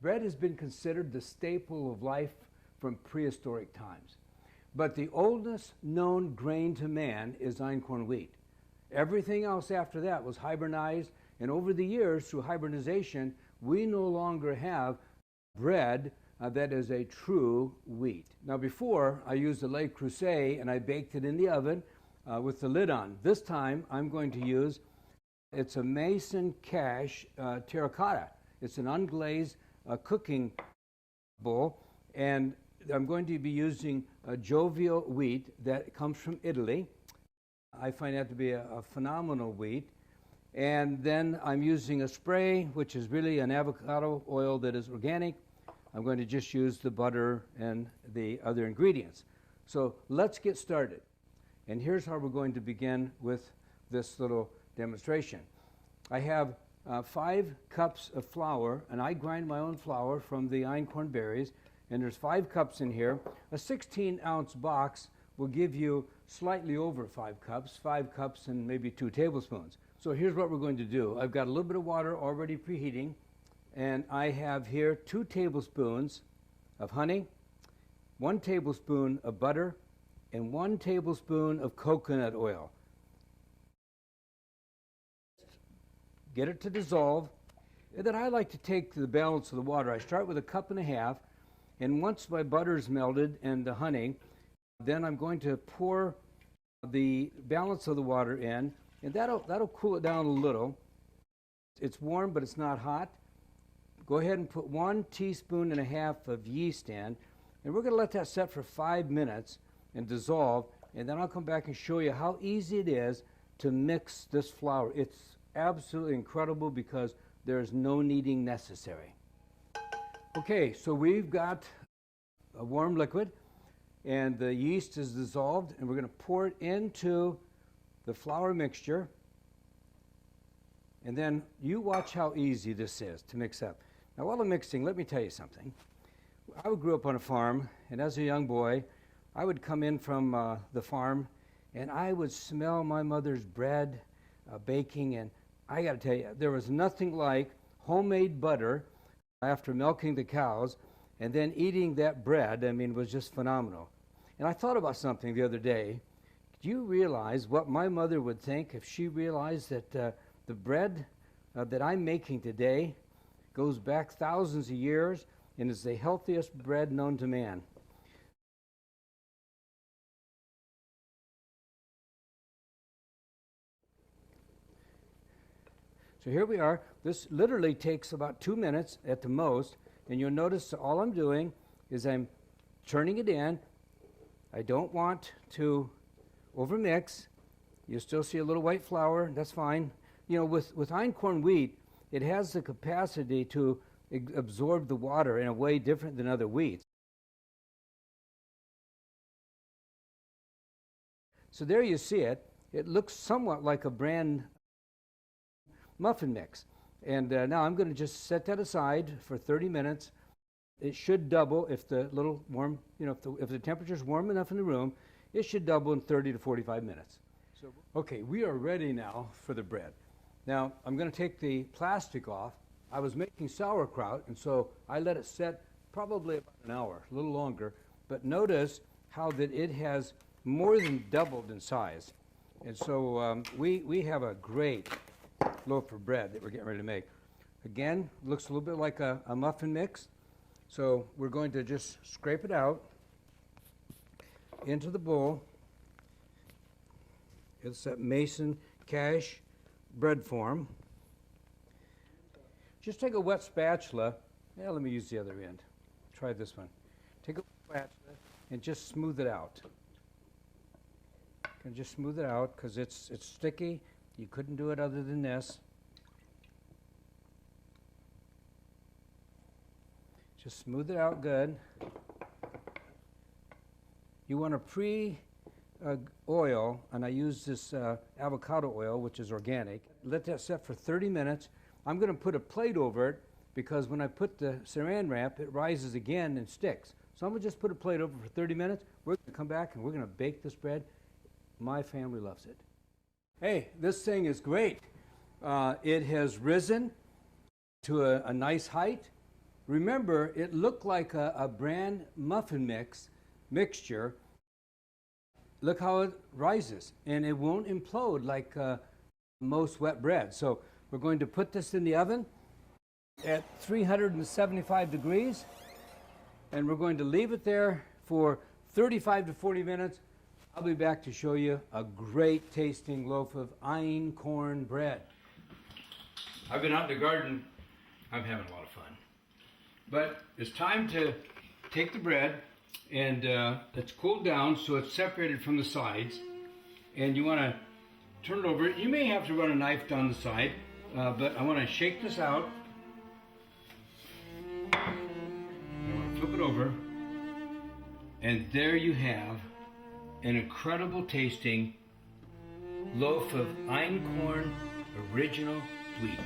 Bread has been considered the staple of life from prehistoric times. But the oldest known grain to man is einkorn wheat. Everything else after that was hybridized, and over the years, through hybridization, we no longer have bread that is a true wheat. Now before, I used a Le Creuset and I baked it in the oven with the lid on. This time, I'm going to use, it's a Mason Cash terracotta. It's an unglazed cooking bowl, and I'm going to be using a jovial wheat that comes from Italy. I find that to be a phenomenal wheat. And then I'm using a spray, which is really an avocado oil that is organic. I'm going to just use the butter and the other ingredients. So let's get started. And here's how we're going to begin with this little demonstration. I have 5 cups of flour, and I grind my own flour from the einkorn berries, and there's 5 cups in here. A 16-ounce box will give you slightly over 5 cups and maybe 2 tablespoons. So here's what we're going to do. I've got a little bit of water already preheating, and I have here 2 tablespoons of honey, 1 tablespoon of butter, and 1 tablespoon of coconut oil. Get it to dissolve, and then I like to take the balance of the water. I start with 1.5 cups, and once my butter is melted and the honey, then I'm going to pour the balance of the water in, and that'll cool it down a little. It's warm, but it's not hot. Go ahead and put 1.5 teaspoons of yeast in, and we're going to let that set for 5 minutes and dissolve, and then I'll come back and show you how easy it is to mix this flour. It's absolutely incredible because there's no kneading necessary. Okay, so we've got a warm liquid, and the yeast is dissolved, and we're going to pour it into the flour mixture, and then you watch how easy this is to mix up. Now while I'm mixing, let me tell you something. I grew up on a farm, and as a young boy, I would come in from the farm, and I would smell my mother's bread baking, and I got to tell you, there was nothing like homemade butter after milking the cows, and then eating that bread. I mean, it was just phenomenal. And I thought about something the other day. Do you realize what my mother would think if she realized that the bread that I'm making today goes back thousands of years and is the healthiest bread known to man? So here we are. This literally takes about 2 minutes at the most, and you'll notice all I'm doing is I'm turning it in. I don't want to overmix. You still see a little white flour, that's fine. You know, with einkorn wheat, it has the capacity to absorb the water in a way different than other wheats. So there you see it. It looks somewhat like a bran muffin mix. And now I'm going to just set that aside for 30 minutes. It should double if the little warm, you know, if the temperature's warm enough in the room, it should double in 30 to 45 minutes. So, okay, we are ready now for the bread. Now, I'm going to take the plastic off. I was making sauerkraut, and so I let it set probably about an hour, a little longer. But notice how that it has more than doubled in size. And so we have a great loaf of bread that we're getting ready to make. Again, looks a little bit like a muffin mix. So we're going to just scrape it out into the bowl. It's that Mason Cash bread form. Just take a wet spatula. Yeah, let me use the other end. Try this one. Take a wet spatula and just smooth it out. And just smooth it out because it's sticky. You couldn't do it other than this. Just smooth it out good. You want to pre-oil, and I use this avocado oil, which is organic. Let that set for 30 minutes. I'm going to put a plate over it because when I put the saran wrap, it rises again and sticks. So I'm going to just put a plate over for 30 minutes. We're going to come back and we're going to bake this bread. My family loves it. Hey, this thing is great. It has risen to a nice height. Remember, it looked like a bran muffin mixture. Look how it rises, and it won't implode like most wet bread. So we're going to put this in the oven at 375 degrees, and we're going to leave it there for 35 to 40 minutes. I'll be back to show you a great tasting loaf of einkorn bread. I've been out in the garden. I'm having a lot of fun. But it's time to take the bread, and it's cooled down so it's separated from the sides. And you want to turn it over. You may have to run a knife down the side, but I want to shake this out. I want to flip it over. And there you have an incredible tasting loaf of einkorn original wheat.